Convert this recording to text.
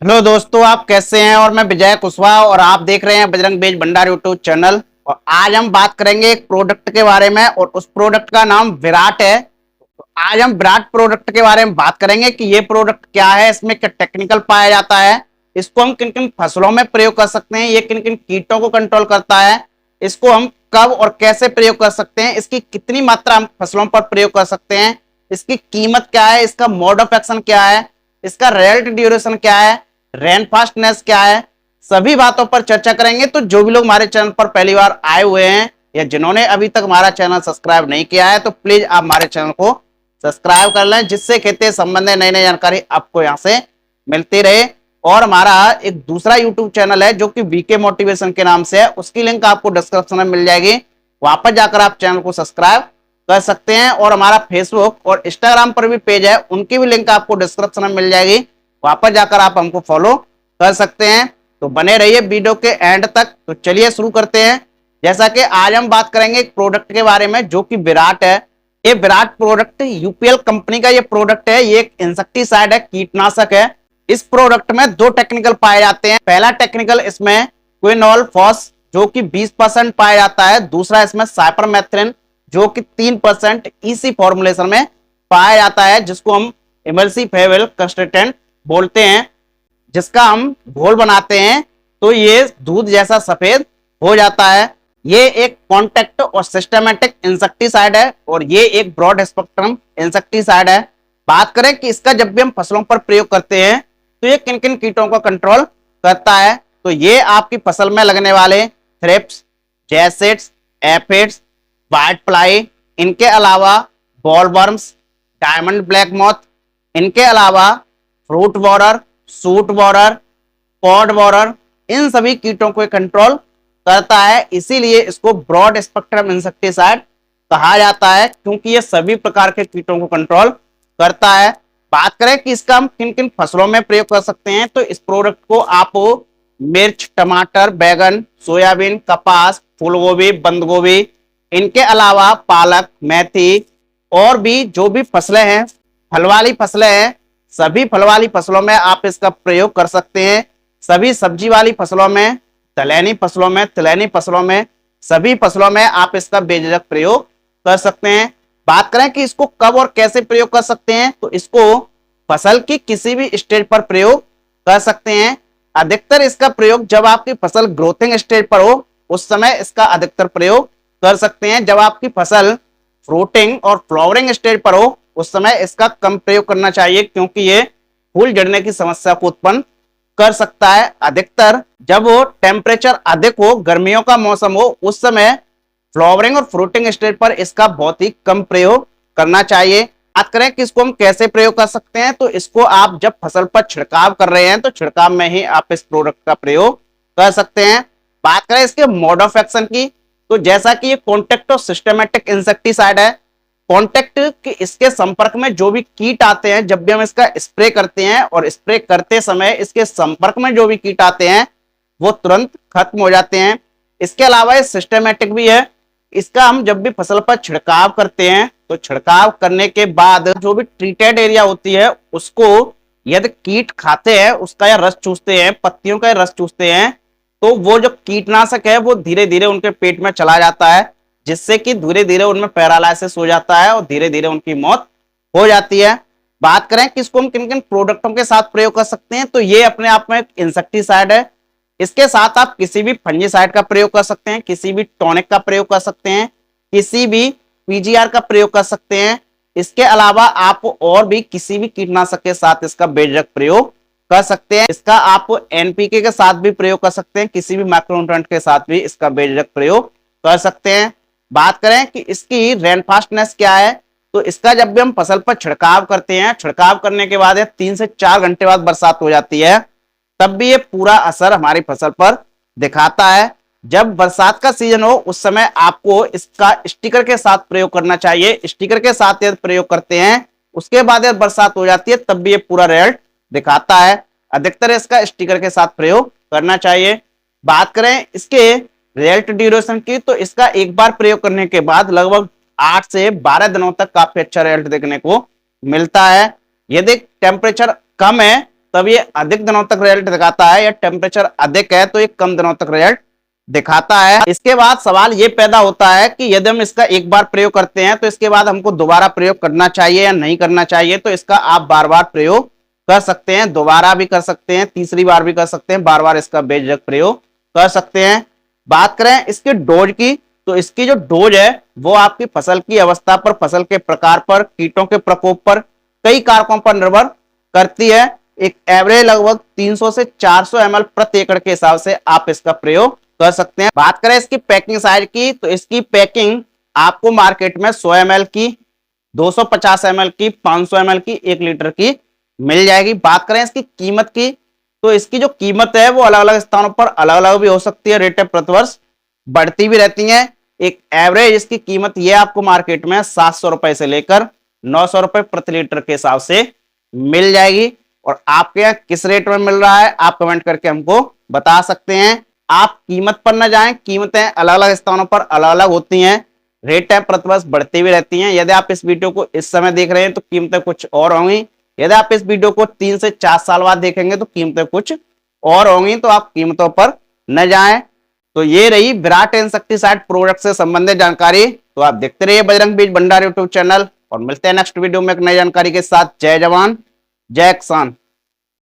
Hello दोस्तों, आप कैसे हैं। और मैं विजय कुशवाहा और आप देख रहे हैं बजरंग बेज भंडार यूट्यूब चैनल। और आज हम बात करेंगे एक प्रोडक्ट के बारे में और उस प्रोडक्ट का नाम विराट है। तो आज हम विराट प्रोडक्ट के बारे में बात करेंगे कि ये प्रोडक्ट क्या है, इसमें क्या टेक्निकल पाया जाता है, इसको हम किन किन फसलों में प्रयोग कर सकते हैं, ये किन किन कीटों को कंट्रोल करता है, इसको हम कब और कैसे प्रयोग कर सकते हैं, इसकी कितनी मात्रा हम फसलों पर प्रयोग कर सकते हैं, इसकी कीमत क्या है, इसका मोड ऑफ एक्शन क्या है, इसका रिजल्ट ड्यूरेशन क्या है, रेन फास्टनेस क्या है, सभी बातों पर चर्चा करेंगे। तो जो भी लोग हमारे चैनल पर पहली बार आए हुए हैं या जिन्होंने अभी तक हमारा चैनल सब्सक्राइब नहीं किया है तो प्लीज आप हमारे चैनल को सब्सक्राइब कर लें, जिससे खेती संबंधी नई नई जानकारी आपको यहाँ से मिलती रहे। और हमारा एक दूसरा यूट्यूब चैनल है जो कि वीके मोटिवेशन के नाम से है, उसकी लिंक आपको डिस्क्रिप्शन में मिल जाएगी, वहां पर जाकर आप चैनल को सब्सक्राइब कर सकते हैं। और हमारा फेसबुक और इंस्टाग्राम पर भी पेज है, उनकी भी लिंक आपको डिस्क्रिप्शन में मिल जाएगी, वहां पर जाकर आप हमको फॉलो कर सकते हैं। तो बने रहिए वीडियो के एंड तक। तो चलिए शुरू करते हैं। जैसा कि आज हम बात करेंगे एक प्रोडक्ट के बारे में जो कि विराट है। ये विराट प्रोडक्ट यूपीएल कंपनी का ये प्रोडक्ट है। ये एक इंसेक्टिसाइड है, कीटनाशक है। इस प्रोडक्ट में दो टेक्निकल पाए जाते हैं। पहला टेक्निकल इसमें क्विनोल फॉस जो कि 20% पाया जाता है। दूसरा इसमें साइपरमेथ्रिन जो कि 3% ईसी फॉर्मुलेशन में पाया जाता है, जिसको हम इमल्सिफेबल कंस्टिट्यूएंट बोलते हैं, जिसका हम घोल बनाते हैं तो ये दूध जैसा सफेद हो जाता है। ये एक कॉन्टैक्ट और सिस्टमैटिक इंसेक्टिसाइड है और ये एक ब्रॉड स्पेक्ट्रम इंसेक्टिसाइड है। बात करें कि इसका जब भी हम फसलों पर प्रयोग करते हैं तो ये किन किन कीटों को कंट्रोल करता है, तो ये आपकी फसल में लगने वाले thrips, jassids, aphids, white fly, इनके अलावा बॉलवर्म्स, डायमंड ब्लैक मॉथ, इनके अलावा fruit borer, shoot borer, pod borer, इन सभी कीटों को कंट्रोल करता है। इसीलिए इसको ब्रॉड स्पेक्ट्रम इंसेक्टिसाइड कहा जाता है, क्योंकि ये सभी प्रकार के कीटों को कंट्रोल करता है। बात करें कि इसका हम किन किन फसलों में प्रयोग कर सकते हैं, तो इस प्रोडक्ट को आप मिर्च, टमाटर, बैगन, सोयाबीन, कपास, फूलगोभी, बंद गोभी, इनके अलावा पालक, मेथी और भी जो भी फसलें हैं, फल वाली फसलें हैं, सभी फल वाली फसलों में आप इसका प्रयोग कर सकते हैं। सभी सब्जी वाली फसलों में, तिलहनी फसलों में, तिलहनी फसलों में, सभी फसलों में आप इसका बेझिझक प्रयोग कर सकते हैं। बात करें कि इसको कब और कैसे प्रयोग कर सकते हैं, तो इसको फसल की किसी भी स्टेज पर प्रयोग कर सकते हैं। अधिकतर इसका प्रयोग जब आपकी फसल ग्रोथिंग स्टेज पर हो उस समय इसका अधिकतर प्रयोग कर सकते हैं। जब आपकी फसल फ्रूटिंग और फ्लावरिंग स्टेज पर हो उस समय इसका कम प्रयोग करना चाहिए, क्योंकि ये फूल झड़ने की समस्या को उत्पन्न कर सकता है। अधिकतर जब वो टेम्परेचर अधिक हो, गर्मियों का मौसम हो, उस समय फ्लावरिंग और फ्रूटिंग स्टेज पर इसका बहुत ही कम प्रयोग करना चाहिए। बात करें कि इसको हम कैसे प्रयोग कर सकते हैं, तो इसको आप जब फसल पर छिड़काव कर रहे हैं तो छिड़काव में ही आप इस प्रोडक्ट का प्रयोग कर सकते हैं। बात करें इसके मोड ऑफ एक्शन की, तो जैसा कि ये कॉन्टैक्ट और सिस्टमैटिक इंसेक्टिसाइड है, कॉन्टैक्ट के इसके संपर्क में जो भी कीट आते हैं, जब भी हम इसका स्प्रे करते हैं और स्प्रे करते समय इसके संपर्क में जो भी कीट आते हैं वो तुरंत खत्म हो जाते हैं। इसके अलावा ये सिस्टमैटिक भी है। इसका हम जब भी फसल पर छिड़काव करते हैं तो छिड़काव करने के बाद जो भी ट्रीटेड एरिया होती है उसको यदि कीट खाते हैं, उसका या रस चूसते हैं, पत्तियों का रस चूसते हैं, तो वो जो कीटनाशक है वो धीरे धीरे उनके पेट में चला जाता है, जिससे कि धीरे धीरे उनमें पैरालाइसिस हो जाता है और धीरे धीरे उनकी मौत हो जाती है। बात करें कि इसको हम किन किन प्रोडक्टों के साथ प्रयोग कर सकते हैं, तो ये अपने आप में एक इंसेक्टिसाइड है। इसके साथ आप किसी भी फंजीसाइड का प्रयोग कर सकते हैं, किसी भी टॉनिक का प्रयोग कर सकते हैं, किसी भी पीजीआर का प्रयोग कर सकते हैं। इसके अलावा आप और भी किसी भी कीटनाशक के साथ इसका बेझिझक प्रयोग कर सकते हैं। इसका आप एनपीके के साथ भी प्रयोग कर सकते हैं, किसी भी माइक्रोन्यूट्रिएंट के साथ भी इसका बेझिझक प्रयोग कर सकते हैं। बात करें कि इसकी रेन फास्टनेस क्या है, तो इसका जब भी हम फसल पर छिड़काव करते हैं, छिड़काव करने के बाद 3 से 4 घंटे बाद बरसात हो जाती है, तब भी ये पूरा असर हमारी फसल पर दिखाता है। जब बरसात का सीजन हो उस समय आपको इसका स्टिकर के साथ प्रयोग करना चाहिए। स्टिकर के साथ यदि प्रयोग करते हैं उसके बाद यदि बरसात हो जाती है तब भी ये पूरा रिजल्ट दिखाता है। अधिकतर इसका स्टिकर के साथ प्रयोग करना चाहिए। बात करें इसके रिजल्ट ड्यूरेशन की, तो इसका एक बार प्रयोग करने के बाद लगभग 8 से 12 दिनों तक काफी अच्छा रिजल्ट देखने को मिलता है। यदि टेम्परेचर कम है तब ये अधिक दिनों तक रिजल्ट दिखाता है, या टेम्परेचर अधिक है तो ये कम दिनों तक रिजल्ट दिखाता है। इसके बाद सवाल ये पैदा होता है कि यदि हम इसका एक बार प्रयोग करते हैं तो इसके बाद हमको दोबारा प्रयोग करना चाहिए या नहीं करना चाहिए। तो इसका आप बार बार प्रयोग कर सकते हैं, दोबारा भी कर सकते हैं, तीसरी बार भी कर सकते हैं, बार बार इसका बेझिझक प्रयोग कर सकते हैं। बात करें इसके डोज की, तो इसकी जो डोज है वो आपकी फसल की अवस्था पर, फसल के प्रकार पर, कीटों के प्रकोप पर, कई कारकों पर निर्भर करती है। एक एवरेज लगभग 300 से 400 ml प्रति एकड़ के हिसाब से आप इसका प्रयोग कर सकते हैं। बात करें इसकी पैकिंग साइज की, तो इसकी पैकिंग आपको मार्केट में 100 ml की, 250 ml की, 500 ml की, 1 लीटर की मिल जाएगी। बात करें इसकी कीमत की, तो इसकी जो कीमत है वो अलग अलग स्थानों पर अलग अलग भी हो सकती है, रेटें प्रतिवर्ष बढ़ती भी रहती हैं। एक एवरेज इसकी कीमत ये आपको मार्केट में 700 रुपए से लेकर 900 रुपए प्रति लीटर के हिसाब से मिल जाएगी। और आपके यहाँ किस रेट में मिल रहा है आप कमेंट करके हमको बता सकते हैं। आप कीमत पर न जाएं, कीमतें अलग अलग स्थानों पर अलग अलग होती हैं, रेटें प्रतिवर्ष बढ़ती भी रहती हैं। यदि आप इस वीडियो को इस समय देख रहे हैं तो कीमतें कुछ और होंगी, यदि आप इस वीडियो को 3 से 4 साल बाद देखेंगे तो कीमतें कुछ और होंगी। तो आप कीमतों पर न जाएं। तो ये रही विराट इंसेक्टिसाइड प्रोडक्ट से संबंधित जानकारी। तो आप देखते रहिए बजरंग बीज भंडार यूट्यूब चैनल, और मिलते हैं नेक्स्ट वीडियो में एक नई जानकारी के साथ। जय जवान जय किसान।